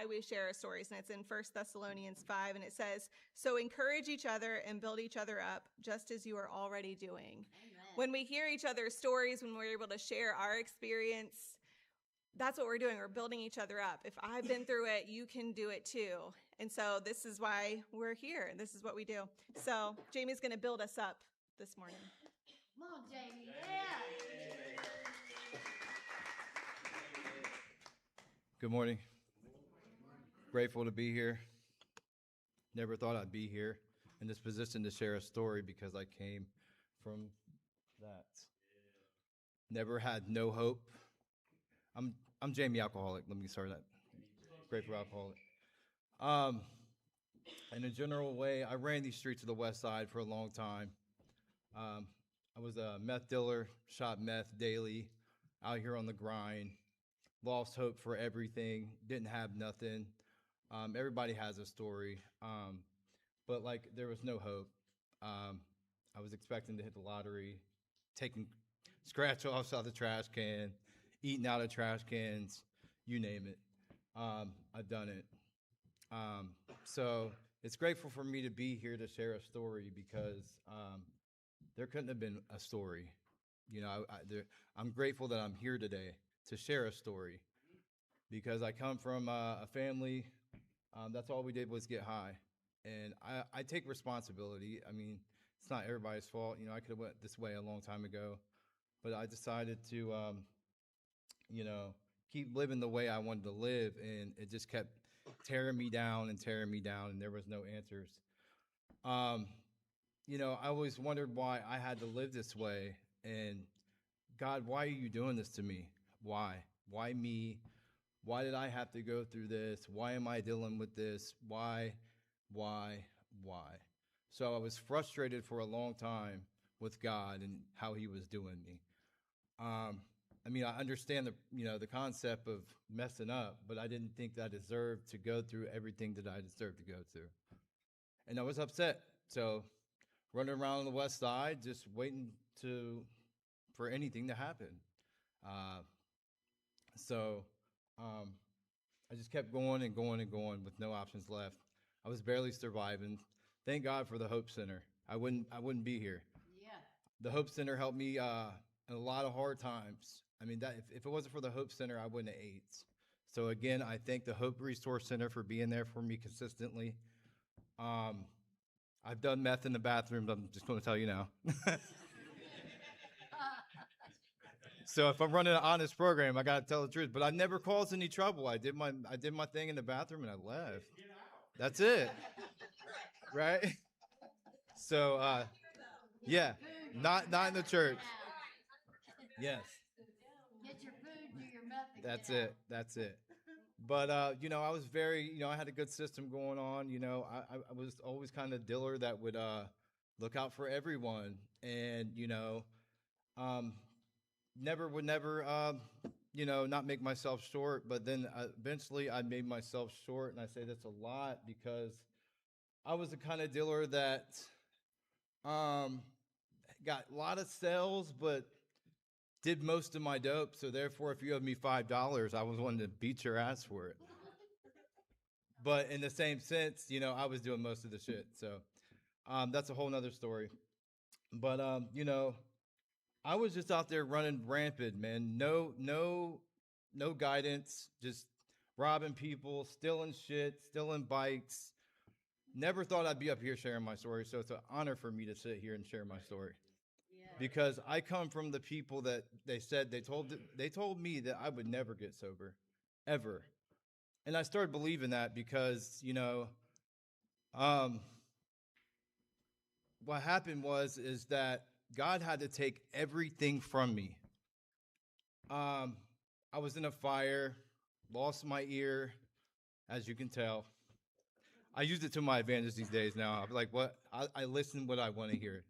why we share our stories. And it's in 1 Thessalonians 5, and it says, "So encourage each other and build each other up, just as you are already doing." Amen. When we hear each other's stories, when we're able to share our experience, that's what we're doing. We're building each other up. If I've been through it, you can do it too. And so this is why we're here. This is what we do. So Jamey's going to build us up this morning. Come on, Jamey. Yeah. Good morning. Grateful to be here. Never thought I'd be here in this position to share a story because I came from that. Never had no hope. I'm Jamey alcoholic. Let me start that. Grateful alcoholic. In a general way, I ran these streets of the West Side for a long time. I was a meth dealer, shot meth daily, out here on the grind. Lost hope for everything, didn't have nothing. Everybody has a story, but like there was no hope. I was expecting to hit the lottery, taking scratch-offs out of the trash can, eating out of trash cans, you name it. I've done it. So it's grateful for me to be here to share a story because there couldn't have been a story. You know, I'm grateful that I'm here today to share a story because I come from a family, that's all we did was get high. And I take responsibility. I mean, it's not everybody's fault. You know, I could have went this way a long time ago, but I decided to, keep living the way I wanted to live. And it just kept tearing me down, and there was no answers. I always wondered why I had to live this way. And God, why are you doing this to me? Why? Why me? Why did I have to go through this? Why am I dealing with this? Why? So I was frustrated for a long time with God and how he was doing me. I understand the concept of messing up, but I didn't think that I deserved to go through everything that I deserved to go through. And I was upset. So running around on the West Side, just waiting for anything to happen. I just kept going and going with no options left. I was barely surviving. Thank God for the Hope Center. I wouldn't be here. Yeah. The Hope Center helped me in a lot of hard times. I mean, that if it wasn't for the Hope Center, I wouldn't have ate. So again, I thank the Hope Resource Center for being there for me consistently. I've done meth in the bathroom, but I'm just going to tell you now. So if I'm running an honest program, I got to tell the truth. But I never caused any trouble. I did my thing in the bathroom and I left. That's it. Right? So, yeah, not in the church. Yes. Get your food, do your meth. That's it. But, I was very, I had a good system going on. I was always kind of dealer that would look out for everyone. And, would never, not make myself short. But then eventually I made myself short. And I say this a lot because I was the kind of dealer that got a lot of sales, but did most of my dope. So therefore, if you owe me $5, I was wanting to beat your ass for it. But in the same sense, I was doing most of the shit. So that's a whole nother story. But, I was just out there running rampant, man. No guidance, just robbing people, stealing shit, stealing bikes. Never thought I'd be up here sharing my story. So it's an honor for me to sit here and share my story. Because I come from the people that they told me that I would never get sober, ever. And I started believing that because, what happened is that God had to take everything from me. I was in a fire, lost my ear, as you can tell. I use it to my advantage these days now. I'm like, what? I listen what I want to hear.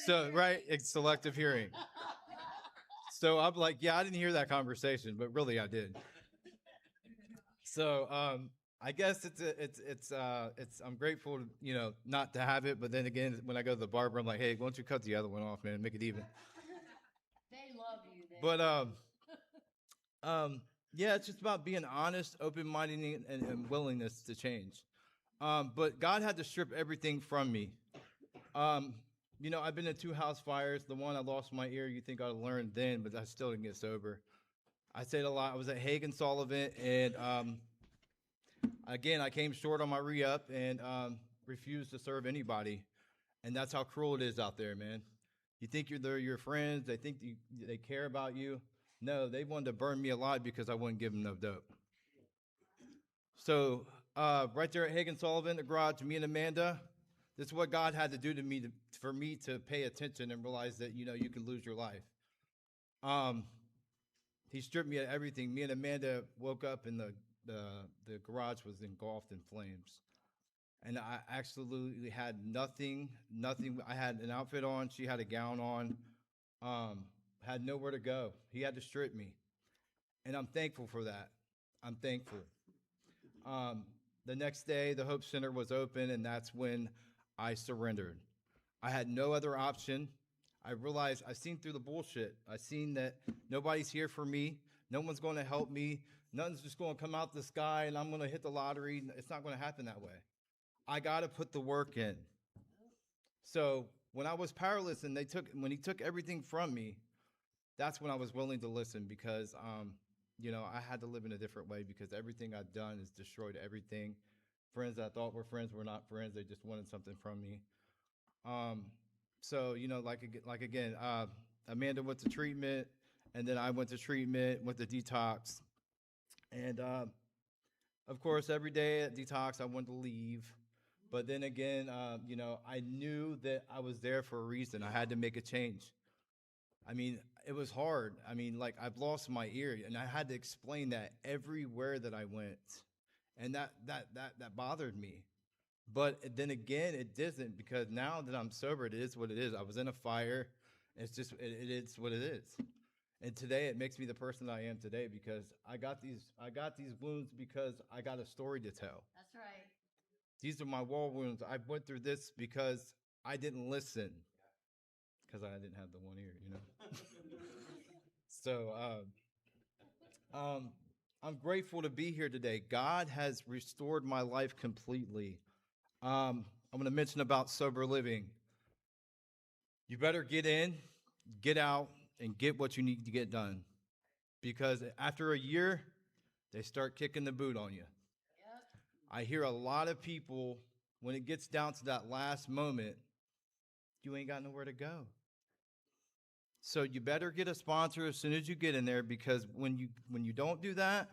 It's selective hearing. So I'm like, yeah, I didn't hear that conversation, but really I did. So I guess I'm grateful, not to have it. But then again, when I go to the barber, I'm like, hey, why don't you cut the other one off, man, make it even. They love you. But Yeah, it's just about being honest, open-minded, and willingness to change. But God had to strip everything from me. Um, I've been in 2 house fires. The one I lost my ear, you think I'd learned then, but I still didn't get sober. I say it a lot. I was at Hagen Sullivan, and again, I came short on my re-up and refused to serve anybody. And that's how cruel it is out there, man. You think they're your friends. They think they care about you. No, they wanted to burn me alive because I wouldn't give them no dope. So right there at Hagen Sullivan, the garage, me and Amanda, this is what God had to do to me for me to pay attention and realize that, you can lose your life. He stripped me of everything. Me and Amanda woke up and the garage was engulfed in flames. And I absolutely had nothing. I had an outfit on. She had a gown on. Had nowhere to go. He had to strip me. And I'm thankful for that. I'm thankful. The next day, the Hope Center was open, and that's when I surrendered. I had no other option. I realized I seen through the bullshit. I seen that nobody's here for me. No one's going to help me. Nothing's just going to come out the sky, and I'm going to hit the lottery. It's not going to happen that way. I got to put the work in. So when I was powerless and when he took everything from me, that's when I was willing to listen because, I had to live in a different way because everything I'd done has destroyed everything. Friends I thought were friends were not friends. They just wanted something from me. So, again, Amanda went to treatment, and then I went to treatment, went to detox. And, of course, every day at detox, I wanted to leave. But then again, I knew that I was there for a reason. I had to make a change. I mean, it was hard. I mean, I've lost my ear, and I had to explain that everywhere that I went. And that bothered me. But then again, it doesn't, because now that I'm sober, it is what it is. I was in a fire. It's just, it is what it is. And today it makes me the person I am today because I got these wounds because I got a story to tell. That's right. These are my war wounds. I went through this because I didn't listen. Because I didn't have the one ear, So I'm grateful to be here today. God has restored my life completely. I'm going to mention about sober living. You better get in, get out, and get what you need to get done. Because after a year, they start kicking the boot on you. Yep. I hear a lot of people, when it gets down to that last moment, you ain't got nowhere to go. So you better get a sponsor as soon as you get in there, because when you don't do that,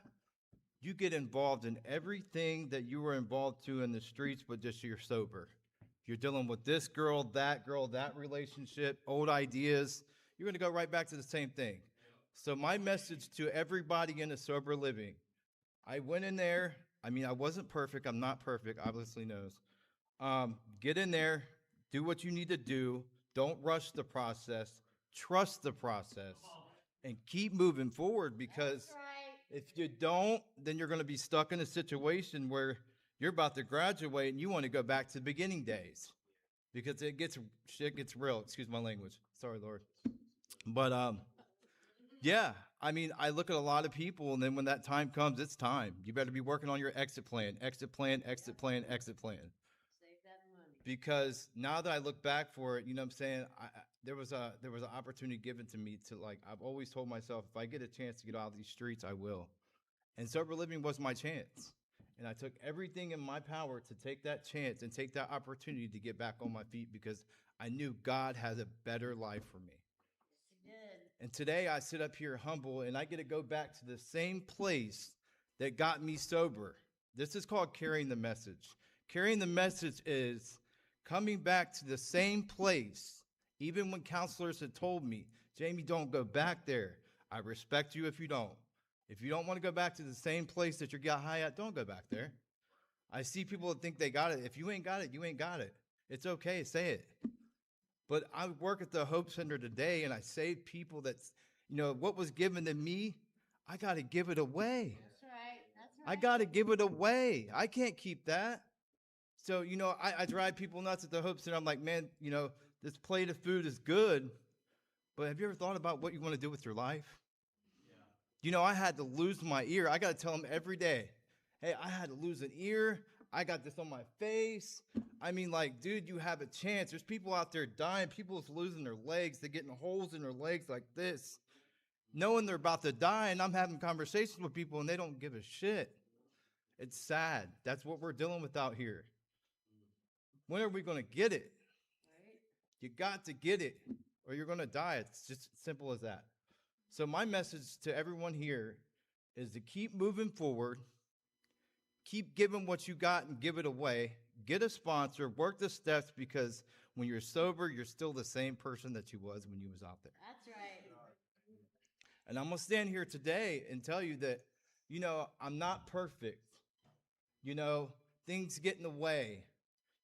you get involved in everything that you were involved to in the streets, but just you're sober. You're dealing with this girl, that relationship, old ideas. You're going to go right back to the same thing. So my message to everybody in a sober living, I went in there. I mean, I wasn't perfect. I'm not perfect, obviously knows. Get in there, do what you need to do. Don't rush the process. Trust the process and keep moving forward, because if you don't, then you're going to be stuck in a situation where you're about to graduate and you want to go back to the beginning days, because shit gets real. Excuse my language. Sorry, Lord. But, yeah, I mean, I look at a lot of people, and then when that time comes, it's time. You better be working on your exit plan. Save that money. Because now that I look back for it, you know what I'm saying, there was an opportunity given to me to, I've always told myself, if I get a chance to get out of these streets, I will. And sober living was my chance. And I took everything in my power to take that chance and take that opportunity to get back on my feet, because I knew God has a better life for me. Yes, he did. And today I sit up here humble, and I get to go back to the same place that got me sober. This is called carrying the message. Carrying the message is coming back to the same place, even when counselors had told me, Jamey, don't go back there. I respect you if you don't. If you don't want to go back to the same place that you got high at, don't go back there. I see people that think they got it. If you ain't got it, you ain't got it. It's okay, say it. But I work at the Hope Center today, and I save people that's, what was given to me, I got to give it away. That's right. I got to give it away. I can't keep that. So, I drive people nuts at the Hope Center. I'm like, man, this plate of food is good, but have you ever thought about what you want to do with your life? You know, I had to lose my ear. I got to tell them every day, hey, I had to lose an ear. I got this on my face. I mean, like, dude, you have a chance. There's people out there dying. People's losing their legs. They're getting holes in their legs like this, knowing they're about to die. And I'm having conversations with people, and they don't give a shit. It's sad. That's what we're dealing with out here. When are we going to get it? You got to get it, or you're going to die. It's just simple as that. So my message to everyone here is to keep moving forward. Keep giving what you got and give it away. Get a sponsor. Work the steps, because when you're sober, you're still the same person that you was when you was out there. That's right. And I'm going to stand here today and tell you that, you know, I'm not perfect. You know, things get in the way,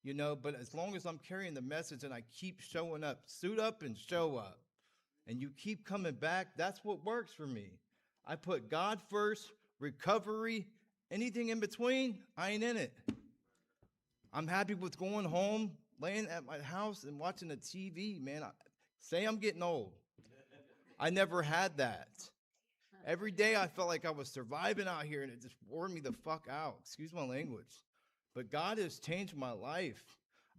you know, but as long as I'm carrying the message and I keep showing up, suit up and show up, and you keep coming back, that's what works for me. I put God first, recovery, anything in between, I ain't in it. I'm happy with going home, laying at my house and watching the TV, man. Say I'm getting old. I never had that. Every day I felt like I was surviving out here, and it just wore me the fuck out. Excuse my language. But God has changed my life.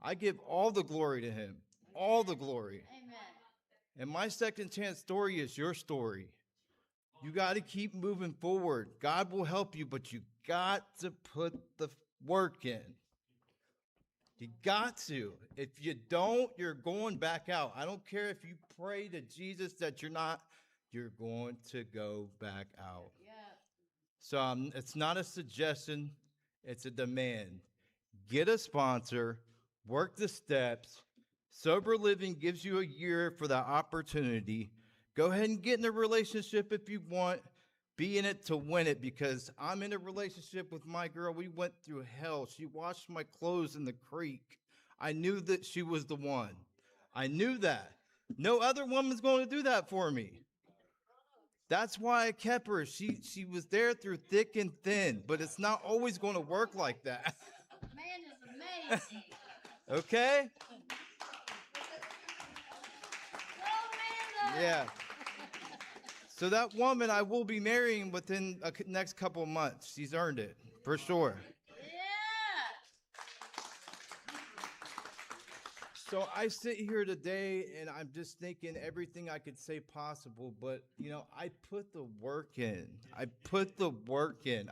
I give all the glory to him. All the glory. Amen. And my second chance story is your story. You got to keep moving forward. God will help you, but you got to put the work in. You got to. If you don't, you're going back out. I don't care if you pray to Jesus that you're not, you're going to go back out. Yeah. So it's not a suggestion, it's a demand. Get a sponsor, work the steps. Sober living gives you a year for the opportunity. Go ahead and get in a relationship if you want. Be in it to win it, because I'm in a relationship with my girl. We went through hell. She washed my clothes in the creek. I knew that she was the one. I knew that. No other woman's going to do that for me. That's why I kept her. She was there through thick and thin, but it's not always going to work like that. Man is amazing. Okay? Go, Amanda. Yeah. So that woman I will be marrying within the next couple of months. She's earned it, for sure. Yeah. So I sit here today and I'm just thinking everything I could say possible, but you know, I put the work in. I put the work in.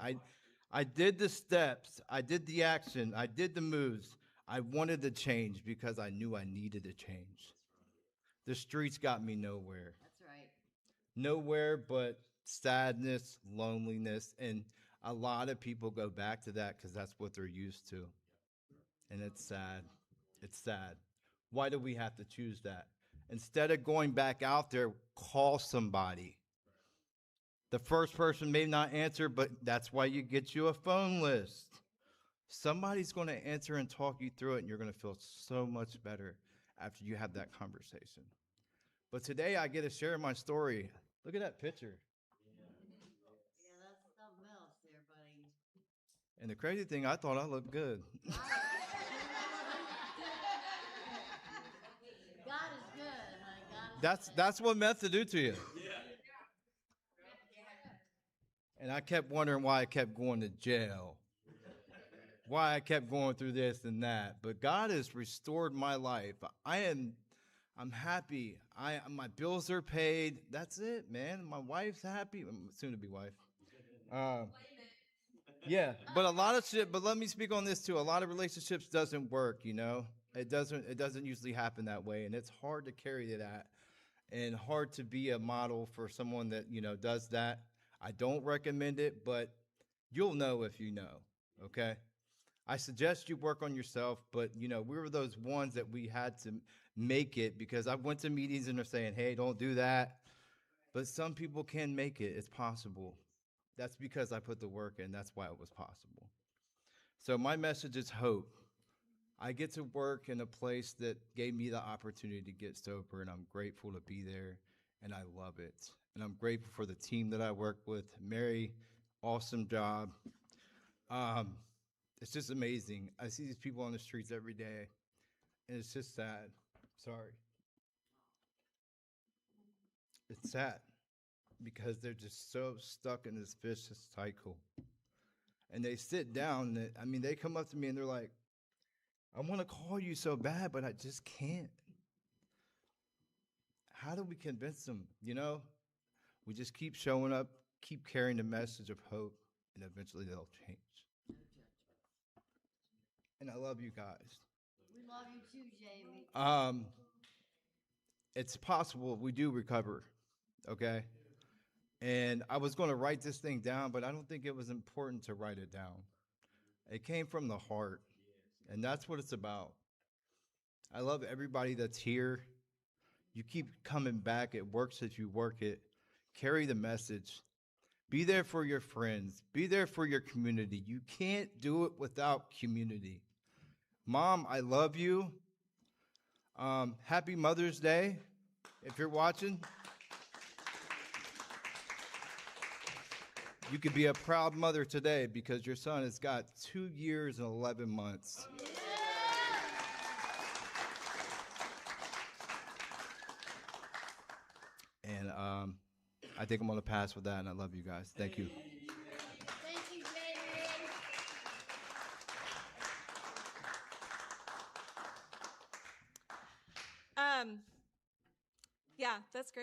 I did the steps. I did the action. I did the moves. I wanted to change because I knew I needed to change. The streets got me nowhere. That's right. Nowhere but sadness, loneliness, and a lot of people go back to that because that's what they're used to. And it's sad. It's sad. Why do we have to choose that? Instead of going back out there, call somebody. The first person may not answer, but that's why you get you a phone list. Somebody's going to answer and talk you through it, and you're going to feel so much better after you have that conversation. But today I get to share my story. Look at that picture. Yeah, that's something else there, buddy. And the crazy thing, I thought I looked good. God is good, honey. God is good. That's what meth to do to you. And I kept wondering why I kept going to jail. Why I kept going through this and that. But God has restored my life. I'm happy. My bills are paid. That's it, man. My wife's happy. Soon to be wife. Yeah, but a lot of shit. But let me speak on this too. A lot of relationships doesn't work. You know, it doesn't usually happen that way, and it's hard to carry that, and hard to be a model for someone that does that. I don't recommend it, but you'll know if you know. Okay. I suggest you work on yourself, but we were those ones that we had to make it, because I went to meetings and they're saying, hey, don't do that. But some people can make it. It's possible. That's because I put the work in. That's why it was possible. So my message is hope. I get to work in a place that gave me the opportunity to get sober, and I'm grateful to be there, and I love it. And I'm grateful for the team that I work with. Mary, awesome job. It's just amazing. I see these people on the streets every day, and it's just sad. Sorry. It's sad. because they're just so stuck in this vicious cycle. And they sit down, and I mean, they come up to me and they're like, I want to call you so bad, but I just can't. How do we convince them? You know, we just keep showing up, keep carrying the message of hope, and eventually they'll change. And I love you guys. We love you too, Jamey. It's possible we do recover, okay? And I was going to write this thing down, but I don't think it was important to write it down. It came from the heart, and that's what it's about. I love everybody that's here. You keep coming back. It works if you work it. Carry the message. Be there for your friends. Be there for your community. You can't do it without community. Mom, I love you. Happy Mother's Day, if you're watching. You could be a proud mother today because your son has got 2 years and 11 months. And I think I'm going to pass with that, and I love you guys. Thank you. Thank you, Jamey. Yeah, that's great.